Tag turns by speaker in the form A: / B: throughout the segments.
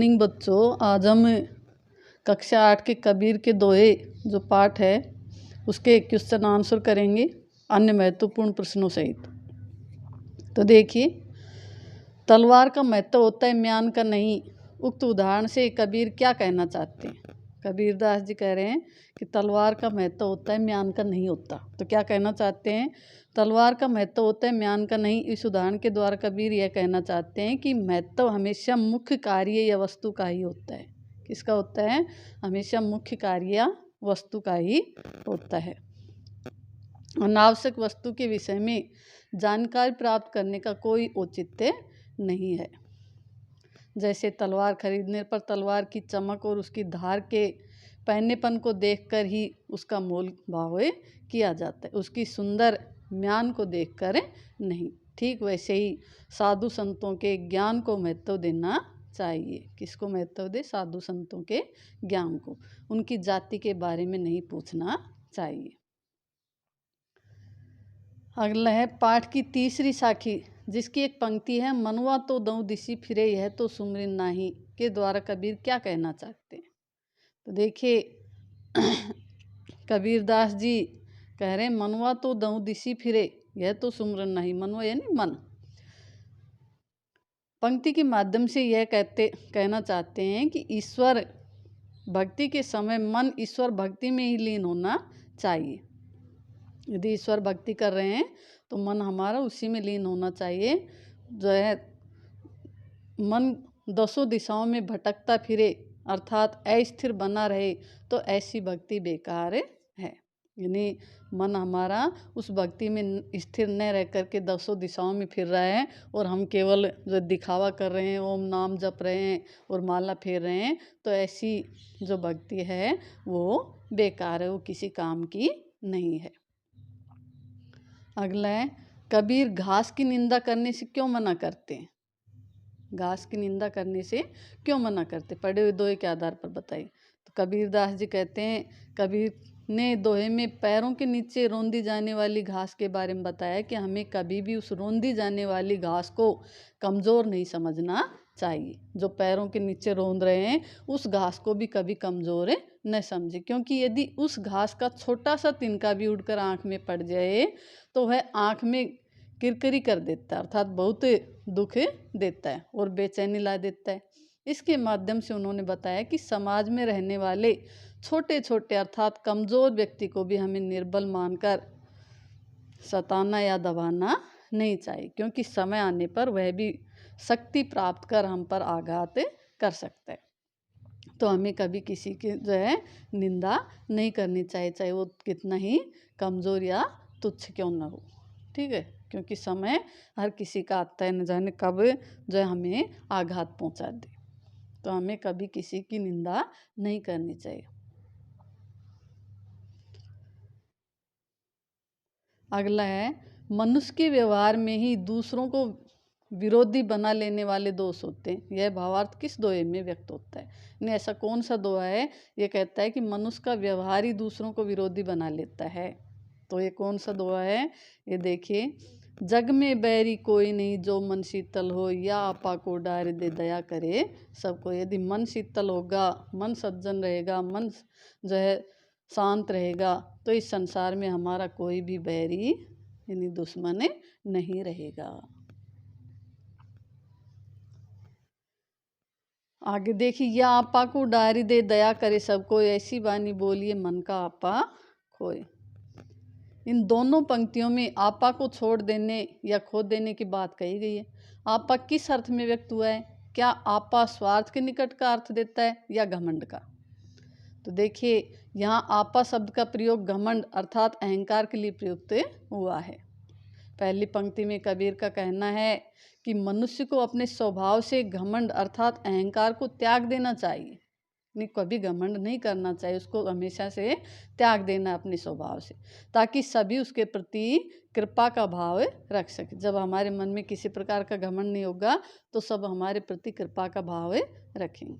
A: Morning बच्चों, आज हम कक्षा 8 के कबीर के दोहे जो पाठ है उसके क्वेश्चन आंसर करेंगे अन्य महत्वपूर्ण प्रश्नों सहित। तो देखिए, तलवार का महत्व होता है, म्यान का नहीं। उक्त उदाहरण से कबीर क्या कहना चाहते हैं? कबीरदास जी कह रहे हैं कि तलवार का महत्व होता है, म्यान का नहीं होता। तो क्या कहना चाहते हैं? तलवार का महत्व होता है, म्यान का नहीं। इस उदाहरण के द्वारा कबीर यह कहना चाहते हैं कि महत्व हमेशा मुख्य कार्य या वस्तु का ही होता है। किसका होता है? हमेशा मुख्य कार्य या वस्तु का ही होता है। अनावश्यक वस्तु के विषय में जानकारी प्राप्त करने का कोई औचित्य नहीं है। जैसे तलवार खरीदने पर तलवार की चमक और उसकी धार के पहनेपन को देखकर ही उसका मोल भाव किया जाता है, उसकी सुंदर म्यान को देखकर नहीं। ठीक वैसे ही साधु संतों के ज्ञान को महत्व देना चाहिए। किसको महत्व दे? साधु संतों के ज्ञान को। उनकी जाति के बारे में नहीं पूछना चाहिए। अगला है पाठ की तीसरी साखी, जिसकी एक पंक्ति है, मनुआ तो दऊ दिशी फिरे यह तो सुमरिन नाही, के द्वारा कबीर क्या कहना चाहते हैं? तो देखिए, कबीरदास जी कह रहे हैं मनुआ तो दऊ दिशी फिरे यह तो सुमरन नहीं। मनुआ यानी मन। पंक्ति के माध्यम से यह कहना चाहते हैं कि ईश्वर भक्ति के समय मन ईश्वर भक्ति में ही लीन होना चाहिए। यदि ईश्वर भक्ति कर रहे हैं तो मन हमारा उसी में लीन होना चाहिए। जो है मन दसों दिशाओं में भटकता फिरे अर्थात अस्थिर बना रहे तो ऐसी भक्ति बेकार है। यानी मन हमारा उस भक्ति में स्थिर न रह करके दसों दिशाओं में फिर रहा है और हम केवल जो दिखावा कर रहे हैं, ओम नाम जप रहे हैं और माला फेर रहे हैं, तो ऐसी जो भक्ति है वो बेकार है, वो किसी काम की नहीं है। अगला है, कबीर घास की निंदा करने से क्यों मना करते हैं? घास की निंदा करने से क्यों मना करते? पढ़े हुए दोहे के आधार पर बताइए। तो कबीरदास जी कहते हैं, कबीर ने दोहे में पैरों के नीचे रौंदी जाने वाली घास के बारे में बताया कि हमें कभी भी उस रौंदी जाने वाली घास को कमज़ोर नहीं समझना चाहिए। जो पैरों के नीचे रौंद रहे हैं उस घास को भी कभी कमज़ोर न समझे, क्योंकि यदि उस घास का छोटा सा तिनका भी उड़कर आँख में पड़ जाए तो वह आँख में किरकिरी कर देता है, अर्थात बहुत दुख देता है और बेचैनी ला देता है। इसके माध्यम से उन्होंने बताया कि समाज में रहने वाले छोटे छोटे अर्थात कमज़ोर व्यक्ति को भी हमें निर्बल मानकर सताना या दबाना नहीं चाहिए, क्योंकि समय आने पर वह भी शक्ति प्राप्त कर हम पर आघात कर सकता है। तो हमें कभी किसी की जो है निंदा नहीं करनी चाहिए, चाहे वो कितना ही कमज़ोर या तुच्छ क्यों न हो। ठीक है, क्योंकि समय हर किसी का आता है, न जाने कब जो है हमें आघात पहुंचा दे। तो हमें कभी किसी की निंदा नहीं करनी चाहिए। अगला है, मनुष्य के व्यवहार में ही दूसरों को विरोधी बना लेने वाले दोष होते हैं। यह भावार्थ किस दोहे में व्यक्त होता है? नहीं, ऐसा कौन सा दोहा है ये कहता है कि मनुष्य का व्यवहार ही दूसरों को विरोधी बना लेता है? तो ये कौन सा दोहा है? ये देखिए, जग में बैरी कोई नहीं जो मन शीतल हो, या आपा को डार दे दया करे सबको। यदि मन शीतल होगा, मन सज्जन रहेगा, मन जो है शांत रहेगा, तो इस संसार में हमारा कोई भी बैरी यानी दुश्मन नहीं रहेगा। आगे देखिए, या आपा को डारी दे दया करे सबको, ऐसी वाणी बोलिए मन का आपा खोए। इन दोनों पंक्तियों में आपा को छोड़ देने या खो देने की बात कही गई है। आपा किस अर्थ में व्यक्त हुआ है? क्या आपा स्वार्थ के निकट का अर्थ देता है या घमंड का? तो देखिए, यहाँ आपा शब्द का प्रयोग घमंड अर्थात अहंकार के लिए प्रयुक्त हुआ है। पहली पंक्ति में कबीर का कहना है कि मनुष्य को अपने स्वभाव से घमंड अर्थात अहंकार को त्याग देना चाहिए। नहीं, कभी घमंड नहीं करना चाहिए, उसको हमेशा से त्याग देना अपने स्वभाव से, ताकि सभी उसके प्रति कृपा का भाव रख सके। जब हमारे मन में किसी प्रकार का घमंड नहीं होगा तो सब हमारे प्रति कृपा का भाव रखेंगे।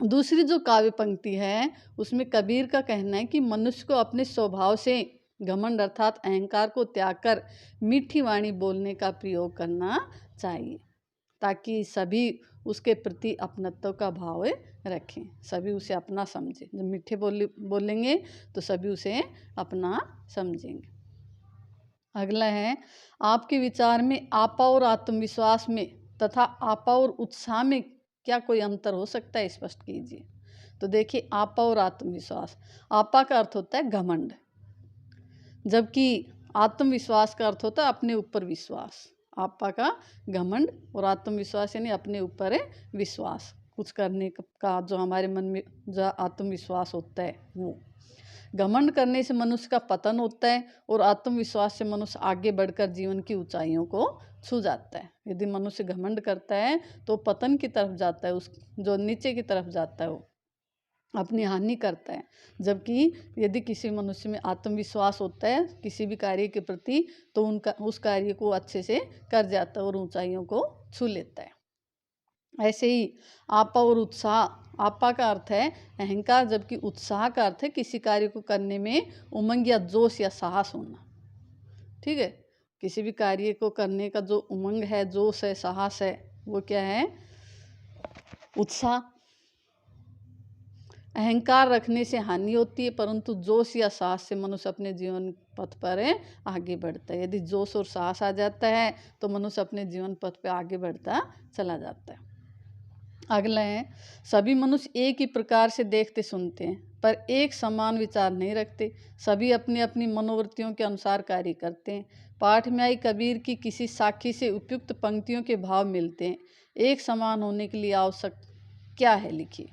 A: दूसरी जो काव्य पंक्ति है उसमें कबीर का कहना है कि मनुष्य को अपने स्वभाव से घमंड अर्थात अहंकार को त्याग कर मीठी वाणी बोलने का प्रयोग करना चाहिए। ताकि सभी उसके प्रति अपनत्व का भाव रखें, सभी उसे अपना समझें। जब मीठे बोलेंगे तो सभी उसे अपना समझेंगे। अगला है, आपके विचार में आपा और आत्मविश्वास में तथा आपा और उत्साह में क्या कोई अंतर हो सकता है, स्पष्ट कीजिए। तो देखिए, आपा और आत्मविश्वास, आपा का अर्थ होता है घमंड, जबकि आत्मविश्वास का अर्थ होता है अपने ऊपर विश्वास। आपा का घमंड और आत्मविश्वास यानी अपने ऊपर विश्वास, कुछ करने का जो हमारे मन में जो आत्मविश्वास होता है वो। घमंड करने से मनुष्य का पतन होता है और आत्मविश्वास से मनुष्य आगे बढ़कर जीवन की ऊंचाइयों को छू जाता है। यदि मनुष्य घमंड करता है तो पतन की तरफ जाता है, उस जो नीचे की तरफ जाता है वो अपनी हानि करता है। जबकि यदि किसी मनुष्य में आत्मविश्वास होता है किसी भी कार्य के प्रति, तो उस कार्य को अच्छे से कर जाता है और ऊंचाइयों को छू लेता है। ऐसे ही आपा और उत्साह, आपा का अर्थ है अहंकार, जबकि उत्साह का अर्थ है किसी कार्य को करने में उमंग या जोश या साहस होना। ठीक है, किसी भी कार्य को करने का जो उमंग है, जोश है, साहस है, वो क्या है, उत्साह। अहंकार रखने से हानि होती है, परंतु जोश या साहस से मनुष्य अपने जीवन पथ पर आगे बढ़ता है। यदि जोश और साहस आ जाता है तो मनुष्य अपने जीवन पथ पर आगे बढ़ता चला जाता है। अगला है, सभी मनुष्य एक ही प्रकार से देखते सुनते हैं पर एक समान विचार नहीं रखते, सभी अपनी अपनी मनोवृत्तियों के अनुसार कार्य करते हैं। पाठ में आई कबीर की किसी साखी से उपयुक्त पंक्तियों के भाव मिलते हैं। एक समान होने के लिए आवश्यक क्या है, लिखिए।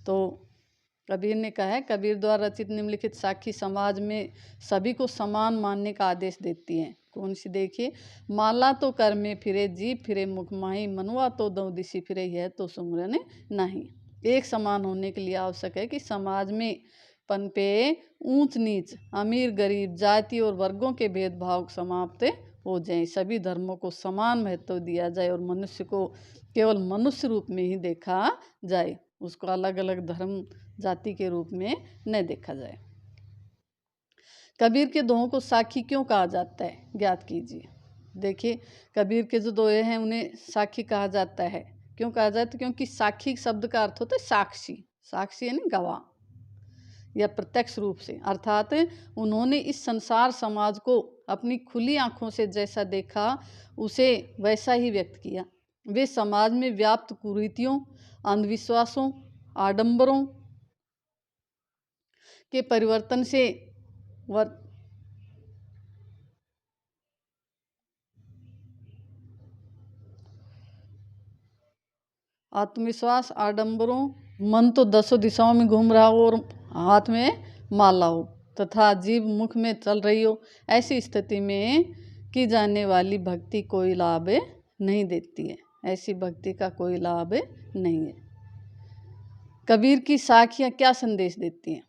A: तो कबीर ने कहा है, कबीर द्वारा रचित निम्नलिखित साखी समाज में सभी को समान मानने का आदेश देती है। कौन सी, देखिए। माला तो कर में फिरे, जीभ फिरे मुख माही, मनवा तो दो दिशि फिरे, यह तो सुमरन नहीं। एक समान होने के लिए आवश्यक है कि समाज में पनपे ऊंच नीच, अमीर गरीब, जाति और वर्गों के भेदभाव समाप्त हो जाए, सभी धर्मों को समान महत्व दिया जाए और मनुष्य को केवल मनुष्य रूप में ही देखा जाए, उसको अलग अलग धर्म जाति के रूप में न देखा जाए। कबीर के दोहों को साखी क्यों कहा जाता है, ज्ञात कीजिए। देखिए, कबीर के जो दोहे हैं उन्हें साखी कहा जाता है। क्यों कहा जाता है? क्योंकि साखी शब्द का अर्थ होता है साक्षी, साक्षी यानी गवाह या प्रत्यक्ष रूप से, अर्थात उन्होंने इस संसार समाज को अपनी खुली आंखों से जैसा देखा उसे वैसा ही व्यक्त किया। वे समाज में व्याप्त कुरीतियों, अंधविश्वासों, आडंबरों के परिवर्तन से आत्मविश्वास, आडंबरों, मन तो दसों दिशाओं में घूम रहा हो और हाथ में माला हो तथा जीभ मुख में चल रही हो, ऐसी स्थिति में की जाने वाली भक्ति कोई लाभ नहीं देती है। ऐसी भक्ति का कोई लाभ नहीं है। कबीर की साखियाँ क्या संदेश देती हैं?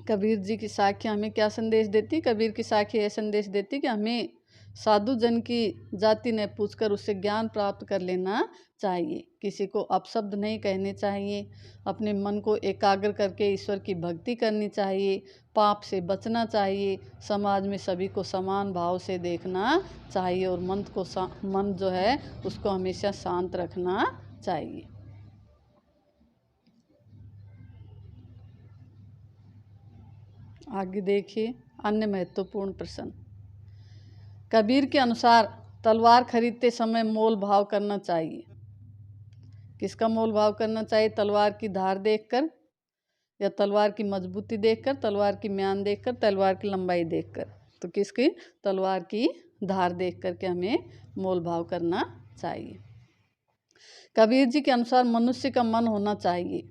A: कबीर जी की साखियाँ हमें क्या संदेश देती? कबीर की साखी यह संदेश देती कि हमें साधु जन की जाति न पूछकर उससे ज्ञान प्राप्त कर लेना चाहिए, किसी को अपशब्द नहीं कहने चाहिए, अपने मन को एकाग्र करके ईश्वर की भक्ति करनी चाहिए, पाप से बचना चाहिए, समाज में सभी को समान भाव से देखना चाहिए और मन जो है उसको हमेशा शांत रखना चाहिए। आगे देखिए, अन्य महत्वपूर्ण प्रश्न। कबीर के अनुसार तलवार खरीदते समय मोल भाव करना चाहिए। किसका मोल भाव करना चाहिए? तलवार की धार देखकर या तलवार की मजबूती देखकर, तलवार की म्यान देखकर, तलवार की लंबाई देखकर? तो किसकी? तलवार की धार देख करके हमें मोल भाव करना चाहिए। कबीर जी के अनुसार मनुष्य का मन होना चाहिए।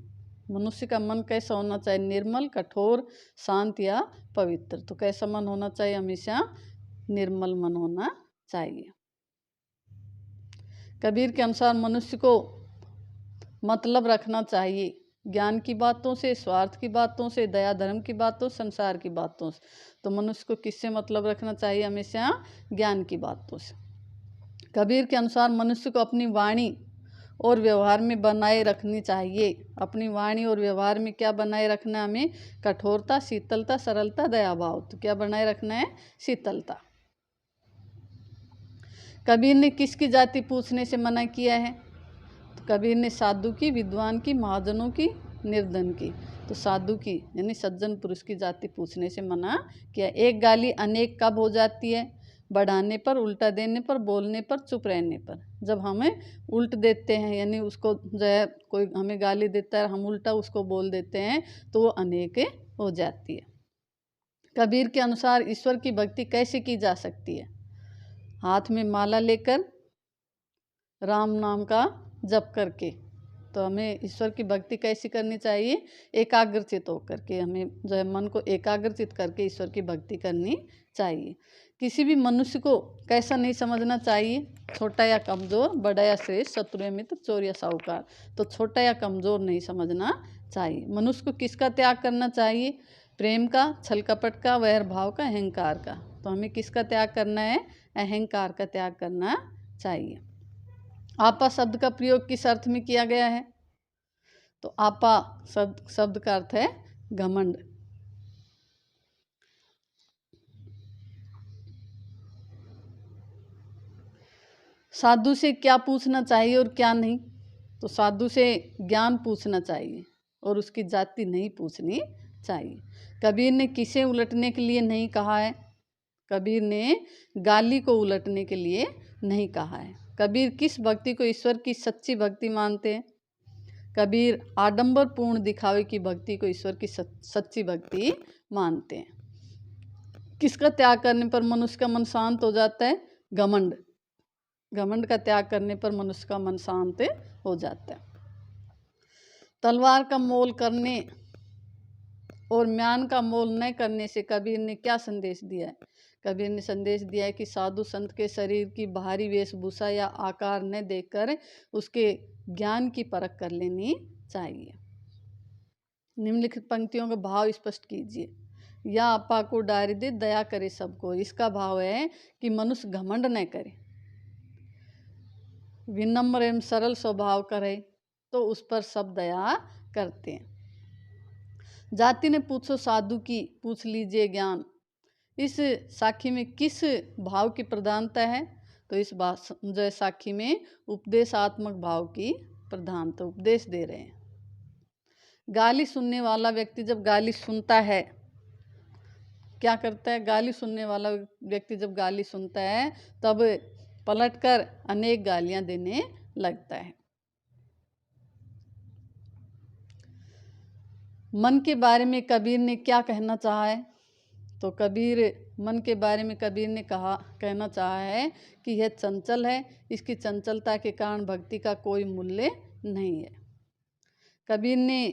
A: मनुष्य का मन कैसा होना चाहिए? निर्मल, कठोर, शांत या पवित्र। तो कैसा मन होना चाहिए? हमेशा निर्मल मन होना चाहिए। कबीर के अनुसार मनुष्य को मतलब रखना चाहिए, ज्ञान की बातों से, स्वार्थ की बातों से, दया धर्म की बातों, संसार की बातों से। तो मनुष्य को किससे मतलब रखना चाहिए? हमेशा ज्ञान की बातों से। कबीर के अनुसार मनुष्य को अपनी वाणी और व्यवहार में बनाए रखनी चाहिए। अपनी वाणी और व्यवहार में क्या बनाए रखना है हमें? कठोरता, शीतलता, सरलता, दया भाव। तो क्या बनाए रखना है? शीतलता। कबीर ने किसकी जाति पूछने से मना किया है? तो कबीर ने साधु की, विद्वान की, महाजनों की, निर्धन की। तो साधु की यानी सज्जन पुरुष की जाति पूछने से मना किया। एक गाली अनेक कब हो जाती है? बढ़ाने पर, उल्टा देने पर, बोलने पर, चुप रहने पर। जब हमें उल्ट देते हैं यानी उसको जो है कोई हमें गाली देता है, हम उल्टा उसको बोल देते हैं, तो वो अनेक हो जाती है। कबीर के अनुसार ईश्वर की भक्ति कैसे की जा सकती है? हाथ में माला लेकर, राम नाम का जप करके। तो हमें ईश्वर की भक्ति कैसी करनी चाहिए? एकाग्रचित होकर के, हमें जो है मन को एकाग्रचित करके ईश्वर की भक्ति करनी चाहिए। किसी भी मनुष्य को कैसा नहीं समझना चाहिए? छोटा या कमज़ोर, बड़ा या श्रेष्ठ, शत्रु या मित्र, चोर या साहूकार। तो छोटा या कमज़ोर नहीं समझना चाहिए। मनुष्य को किसका त्याग करना चाहिए? प्रेम का, छल कपट का, वैर भाव का, अहंकार का। तो हमें किसका त्याग करना है? अहंकार का त्याग करना चाहिए। आपा शब्द का प्रयोग किस अर्थ में किया गया है? तो आपा शब्द का अर्थ है घमंड। साधु से क्या पूछना चाहिए और क्या नहीं? तो साधु से ज्ञान पूछना चाहिए और उसकी जाति नहीं पूछनी चाहिए। कबीर ने किसे उलटने के लिए नहीं कहा है? कबीर ने गाली को उलटने के लिए नहीं कहा है। कबीर किस भक्ति को ईश्वर की सच्ची भक्ति मानते हैं? कबीर आडंबर पूर्ण दिखावे की भक्ति को ईश्वर की सच्ची भक्ति मानते हैं। किसका त्याग करने पर मनुष्य का मन शांत हो जाता है? घमंड। घमंड का त्याग करने पर मनुष्य का मन शांत हो जाता है। तलवार का मोल करने और म्यान का मोल न करने से कबीर ने क्या संदेश दिया है? कबीर ने संदेश दिया है कि साधु संत के शरीर की बाहरी वेशभूषा या आकार न देखकर उसके ज्ञान की परख कर लेनी चाहिए। निम्नलिखित पंक्तियों का भाव स्पष्ट कीजिए। या आपा को डारी दे, दया करे सबको। इसका भाव है कि मनुष्य घमंड न करे, विनम्र एवं सरल स्वभाव करे, तो उस पर सब दया करते हैं। जाति ने पूछो साधु की, पूछ लीजिए ज्ञान। इस साखी में किस भाव की प्रधानता है? तो इस जो साखी में उपदेशात्मक भाव की प्रधानता, उपदेश दे रहे हैं। गाली सुनने वाला व्यक्ति जब गाली सुनता है, क्या करता है? गाली सुनने वाला व्यक्ति जब गाली सुनता है तब पलटकर अनेक गालियां देने लगता है। मन के बारे में कबीर ने क्या कहना चाहा है? तो कबीर मन के बारे में कबीर ने कहना चाहा है कि यह चंचल है, इसकी चंचलता के कारण भक्ति का कोई मूल्य नहीं है। कबीर ने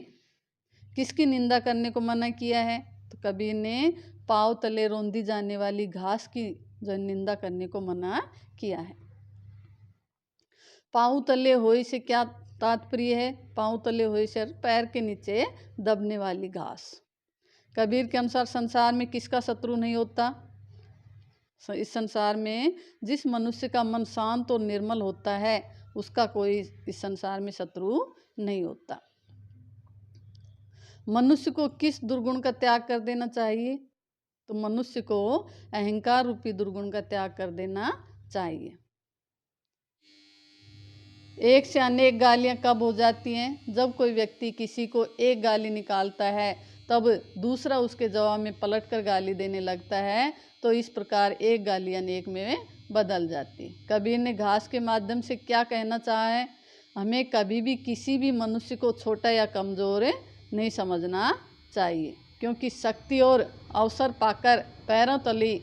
A: किसकी निंदा करने को मना किया है? तो कबीर ने पाँव तले रौंदी जाने वाली घास की जो निंदा करने को मना किया है। पाँव तले होई से क्या तात्पर्य है? पाँव तले होई से पैर के नीचे दबने वाली घास। कबीर के अनुसार संसार में किसका शत्रु नहीं होता? इस संसार में जिस मनुष्य का मन शांत और निर्मल होता है उसका कोई इस संसार में शत्रु नहीं होता। मनुष्य को किस दुर्गुण का त्याग कर देना चाहिए? तो मनुष्य को अहंकार रूपी दुर्गुण का त्याग कर देना चाहिए। एक से अनेक गालियां कब हो जाती हैं? जब कोई व्यक्ति किसी को एक गाली निकालता है तब दूसरा उसके जवाब में पलटकर गाली देने लगता है, तो इस प्रकार एक गाली अनेक में बदल जाती। कबीर ने घास के माध्यम से क्या कहना चाहा है? हमें कभी भी किसी भी मनुष्य को छोटा या कमज़ोर नहीं समझना चाहिए, क्योंकि शक्ति और अवसर पाकर पैरों तली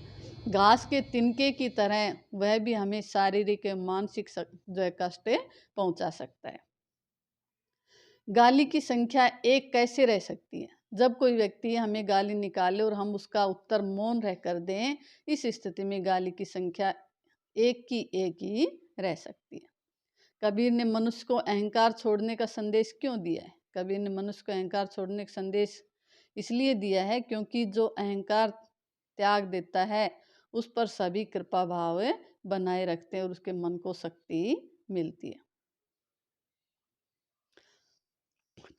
A: घास के तिनके की तरह वह भी हमें शारीरिक एवं मानसिक जो है कष्ट पहुंचा सकता है। गाली की संख्या एक कैसे रह सकती है? जब कोई व्यक्ति हमें गाली निकाले और हम उसका उत्तर मौन रहकर दें, इस स्थिति में गाली की संख्या एक की एक ही रह सकती है। कबीर ने मनुष्य को अहंकार छोड़ने का संदेश क्यों दिया है? कबीर ने मनुष्य को अहंकार छोड़ने का संदेश इसलिए दिया है क्योंकि जो अहंकार त्याग देता है उस पर सभी कृपा भाव बनाए रखते हैं और उसके मन को शक्ति मिलती है।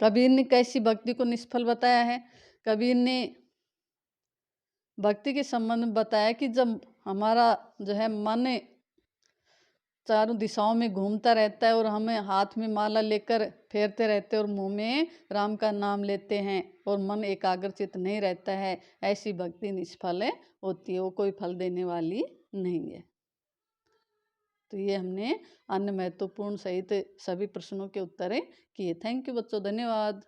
A: कबीर ने कैसी भक्ति को निष्फल बताया है? कबीर ने भक्ति के संबंध में बताया कि जब हमारा जो है मन चारों दिशाओं में घूमता रहता है और हमें हाथ में माला लेकर फेरते रहते हैं और मुंह में राम का नाम लेते हैं और मन एकाग्रचित नहीं रहता है, ऐसी भक्ति निष्फल होती है, वो कोई फल देने वाली नहीं है। तो ये हमने अन्य महत्वपूर्ण सहित सभी प्रश्नों के उत्तर किए। थैंक यू बच्चों, धन्यवाद।